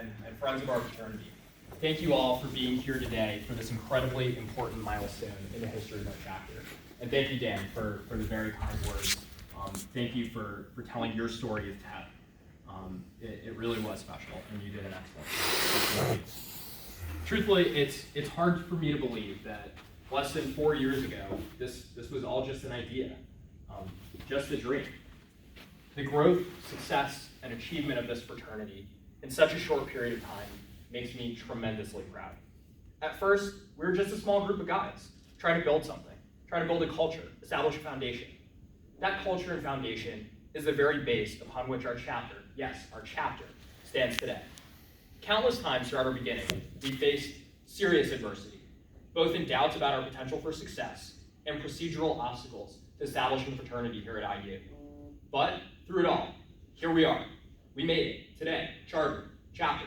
and friends of our fraternity, thank you all for being here today for this incredibly important milestone in the history of our chapter. And thank you, Dan, for the very kind words. Thank you for telling your story of TEP. It really was special, and you did an excellent job. Truthfully, it's hard for me to believe that less than 4 years ago, this was all just an idea, just a dream. The growth, success, and achievement of this fraternity in such a short period of time makes me tremendously proud. At first, we were just a small group of guys trying to build something, trying to build a culture, establish a foundation. That culture and foundation is the very base upon which our chapter, yes, our chapter, stands today. Countless times throughout our beginning, we faced serious adversity, both in doubts about our potential for success and procedural obstacles to establishing fraternity here at IU. But through it all, here we are. We made it today, charter, chapter.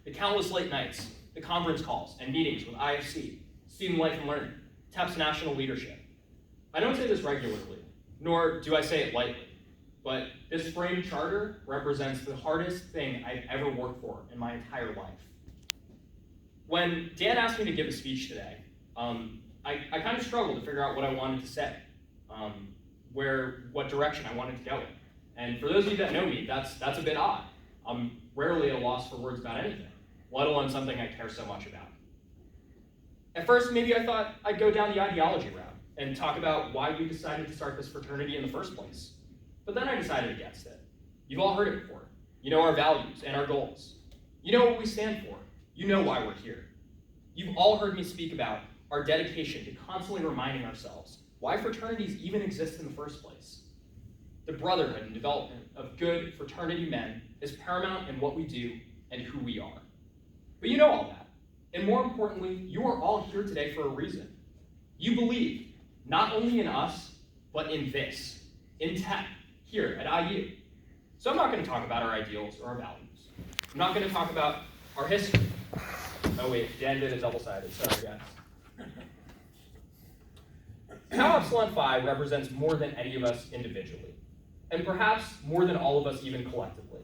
The countless late nights, the conference calls and meetings with IFC, Student Life and Learning, TEP's national leadership. I don't say this regularly, nor do I say it lightly, but this framed charter represents the hardest thing I've ever worked for in my entire life. When Dan asked me to give a speech today, I kind of struggled to figure out what I wanted to say, what direction I wanted to go in. And for those of you that know me, that's a bit odd. I'm rarely at a loss for words about anything, let alone something I care so much about. At first, maybe I thought I'd go down the ideology route and talk about why we decided to start this fraternity in the first place. But then I decided against it. You've all heard it before. You know our values and our goals. You know what we stand for. You know why we're here. You've all heard me speak about our dedication to constantly reminding ourselves why fraternities even exist in the first place. The brotherhood and development of good fraternity men is paramount in what we do and who we are. But you know all that. And more importantly, you are all here today for a reason. You believe not only in us, but in this, in TEP, here at IU. So I'm not going to talk about our ideals or our values. I'm not going to talk about our history. Oh wait, Dan did a double-sided, sorry guys. Tau Epsilon Phi represents more than any of us individually, and perhaps more than all of us even collectively.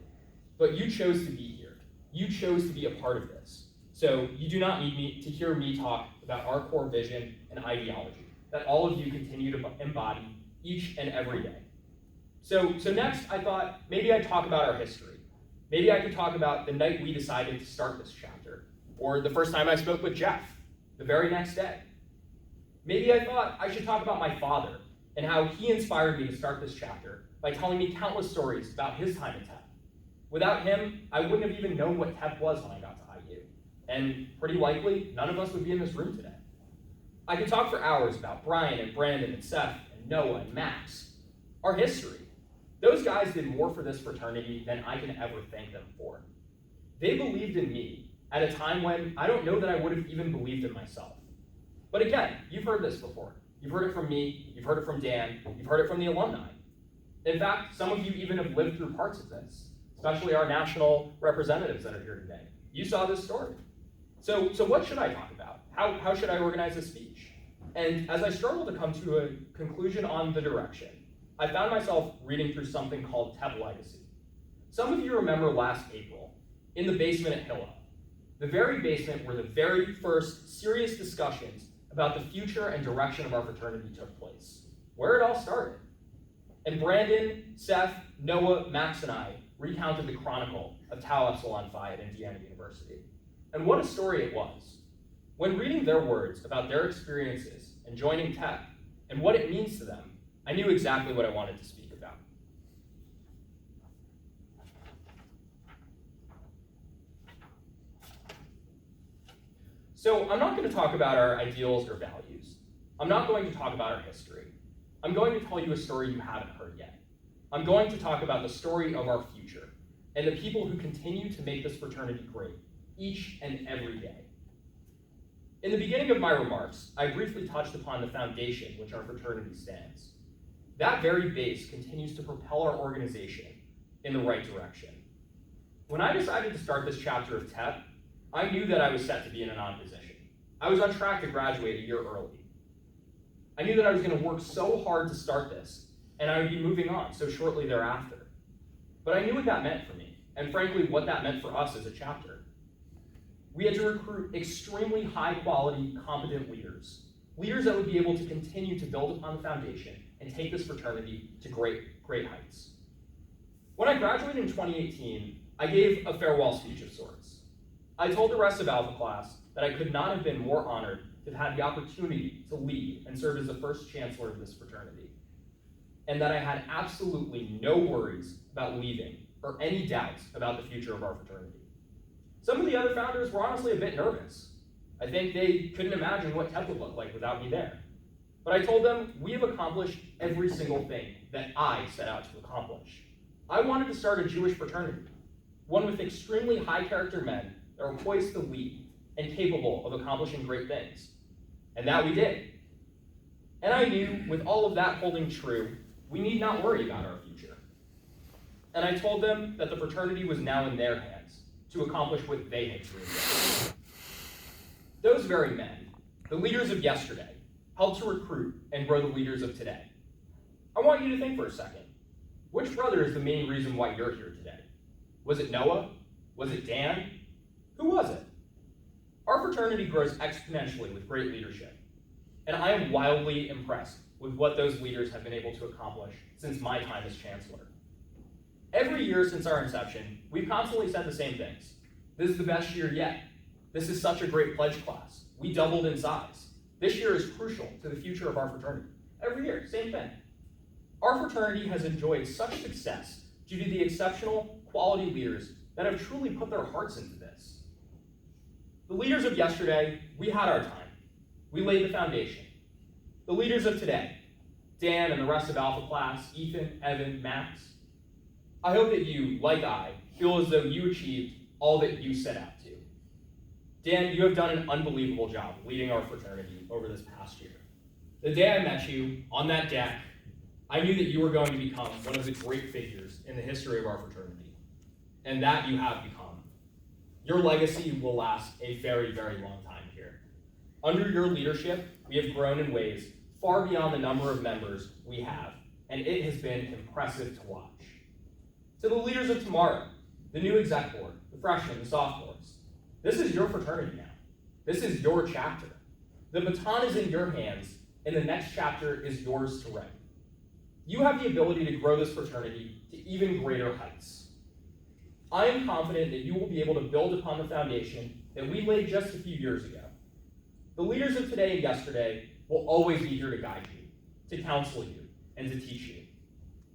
But you chose to be here. You chose to be a part of this. So you do not need to hear me talk about our core vision and ideology that all of you continue to embody each and every day. So next, I thought maybe I'd talk about our history. Maybe I could talk about the night we decided to start this chapter, or the first time I spoke with Jeff, the very next day. Maybe I thought I should talk about my father and how he inspired me to start this chapter by telling me countless stories about his time at TEP. Without him, I wouldn't have even known what TEP was when I got to IU. And pretty likely, none of us would be in this room today. I could talk for hours about Brian and Brandon and Seth and Noah and Max. Our history. Those guys did more for this fraternity than I can ever thank them for. They believed in me at a time when I don't know that I would have even believed in myself. But again, you've heard this before. You've heard it from me, you've heard it from Dan, you've heard it from the alumni. In fact, some of you even have lived through parts of this, especially our national representatives that are here today. You saw this story. So what should I talk about? How should I organize a speech? And as I struggled to come to a conclusion on the direction, I found myself reading through something called TEP Legacy. Some of you remember last April, in the basement at Hilla, the very basement where the very first serious discussions about the future and direction of our fraternity took place, where it all started. And Brandon, Seth, Noah, Max, and I recounted the chronicle of Tau Epsilon Phi at Indiana University. And what a story it was. When reading their words about their experiences and joining TEP and what it means to them, I knew exactly what I wanted to speak about. So I'm not going to talk about our ideals or values. I'm not going to talk about our history. I'm going to tell you a story you haven't heard yet. I'm going to talk about the story of our future and the people who continue to make this fraternity great each and every day. In the beginning of my remarks, I briefly touched upon the foundation which our fraternity stands. That very base continues to propel our organization in the right direction. When I decided to start this chapter of TEP, I knew that I was set to be in an on position. I was on track to graduate a year early. I knew that I was going to work so hard to start this, and I would be moving on so shortly thereafter. But I knew what that meant for me. and frankly, what that meant for us as a chapter. We had to recruit extremely high-quality, competent leaders that would be able to continue to build upon the foundation and take this fraternity to great, great heights. When I graduated in 2018, I gave a farewell speech of sorts. I told the rest of Alpha Class that I could not have been more honored to have had the opportunity to lead and serve as the first chancellor of this fraternity, and that I had absolutely no worries about leaving or any doubts about the future of our fraternity. Some of the other founders were honestly a bit nervous. I think they couldn't imagine what TEP would look like without me there. But I told them, we have accomplished every single thing that I set out to accomplish. I wanted to start a Jewish fraternity, one with extremely high character men that were poised to lead and capable of accomplishing great things. And that we did. And I knew, with all of that holding true, we need not worry about our future. And I told them that the fraternity was now in their hands to accomplish what they had dreamed of. Those very men, the leaders of yesterday, helped to recruit and grow the leaders of today. I want you to think for a second. Which brother is the main reason why you're here today? Was it Noah? Was it Dan? Who was it? Our fraternity grows exponentially with great leadership, and I am wildly impressed with what those leaders have been able to accomplish since my time as chancellor. Every year since our inception, we've constantly said the same things. This is the best year yet. This is such a great pledge class. We doubled in size. This year is crucial to the future of our fraternity. Every year, same thing. Our fraternity has enjoyed such success due to the exceptional quality leaders that have truly put their hearts into this. The leaders of yesterday, we had our time. We laid the foundation. The leaders of today, Dan and the rest of Alpha Class, Ethan, Evan, Max, I hope that you, like I, feel as though you achieved all that you set out to. Dan, you have done an unbelievable job leading our fraternity over this past year. The day I met you on that deck, I knew that you were going to become one of the great figures in the history of our fraternity, and that you have become. Your legacy will last a very, very long time here. Under your leadership, we have grown in ways far beyond the number of members we have, and it has been impressive to watch. To the leaders of tomorrow, the new exec board, the freshmen, the sophomores, this is your fraternity now. This is your chapter. The baton is in your hands, and the next chapter is yours to write. You have the ability to grow this fraternity to even greater heights. I am confident that you will be able to build upon the foundation that we laid just a few years ago. The leaders of today and yesterday will always be here to guide you, to counsel you, and to teach you.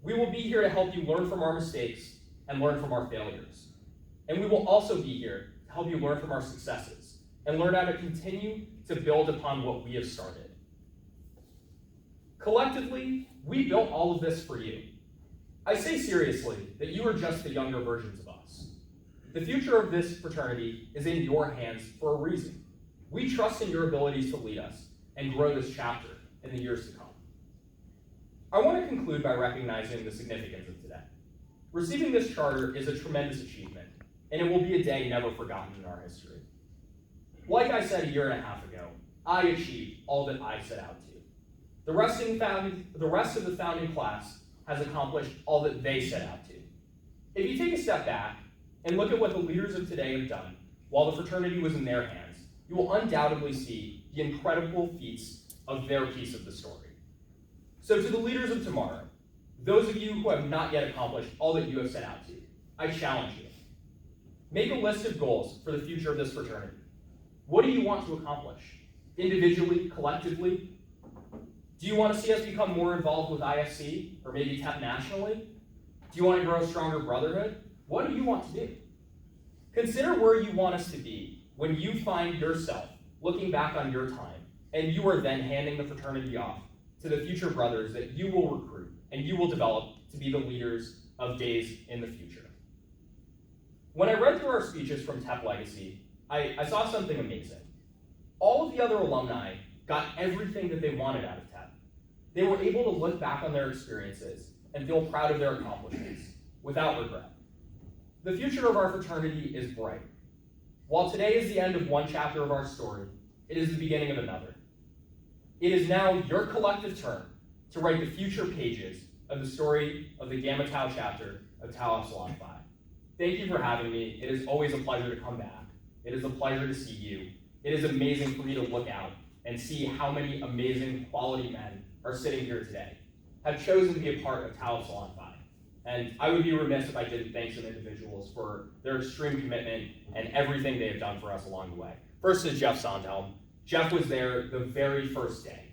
We will be here to help you learn from our mistakes and learn from our failures. And we will also be here to help you learn from our successes and learn how to continue to build upon what we have started. Collectively, we built all of this for you. I say seriously that you are just the younger versions of us. The future of this fraternity is in your hands for a reason. We trust in your abilities to lead us and grow this chapter in the years to come. I want to conclude by recognizing the significance of today. Receiving this charter is a tremendous achievement, and it will be a day never forgotten in our history. Like I said a year and a half ago, I achieved all that I set out to. The rest of the founding class has accomplished all that they set out to. If you take a step back and look at what the leaders of today have done while the fraternity was in their hands, you will undoubtedly see the incredible feats of their piece of the story. So to the leaders of tomorrow, those of you who have not yet accomplished all that you have set out to, I challenge you. Make a list of goals for the future of this fraternity. What do you want to accomplish? Individually, collectively? Do you want to see us become more involved with IFC, or maybe TEP nationally? Do you want to grow a stronger brotherhood? What do you want to do? Consider where you want us to be when you find yourself looking back on your time, and you are then handing the fraternity off to the future brothers that you will recruit and you will develop to be the leaders of days in the future. When I read through our speeches from TEP Legacy, I saw something amazing. All of the other alumni got everything that they wanted out of TEP. They were able to look back on their experiences and feel proud of their accomplishments without regret. The future of our fraternity is bright. While today is the end of one chapter of our story, it is the beginning of another. It is now your collective turn to write the future pages of the story of the Gamma Tau chapter of Tau Epsilon Phi. thank you for having me. It is always a pleasure to come back. It is a pleasure to see you. It is amazing for me to look out and see how many amazing quality men are sitting here today, have chosen to be a part of Tau Epsilon Phi. And I would be remiss if I didn't thank some individuals for their extreme commitment and everything they have done for us along the way. First is Jeff Sondhelm. Jeff was there the very first day.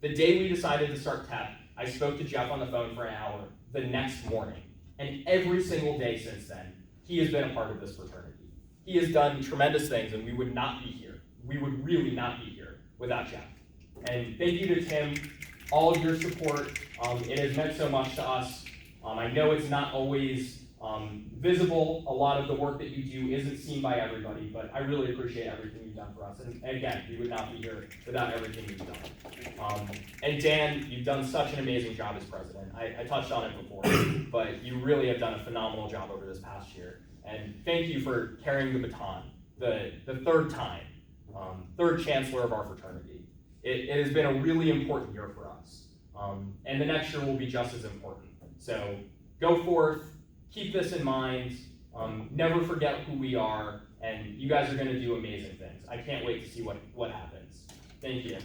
The day we decided to start TEP, I spoke to Jeff on the phone for an hour the next morning. And every single day since then, he has been a part of this fraternity. He has done tremendous things, and we would not be here. We would really not be here without Jeff. And thank you to Tim, all of your support. It has meant so much to us. I know it's not always visible. A lot of the work that you do isn't seen by everybody, but I really appreciate everything you've done for us. And again, we would not be here without everything you've done. And Dan, you've done such an amazing job as president. I touched on it before, but you really have done a phenomenal job over this past year. And thank you for carrying the baton, the third time, third chancellor of our fraternity. It has been a really important year for us. And the next year will be just as important. So go forth, keep this in mind, never forget who we are, and you guys are going to do amazing things. I can't wait to see what happens. Thank you.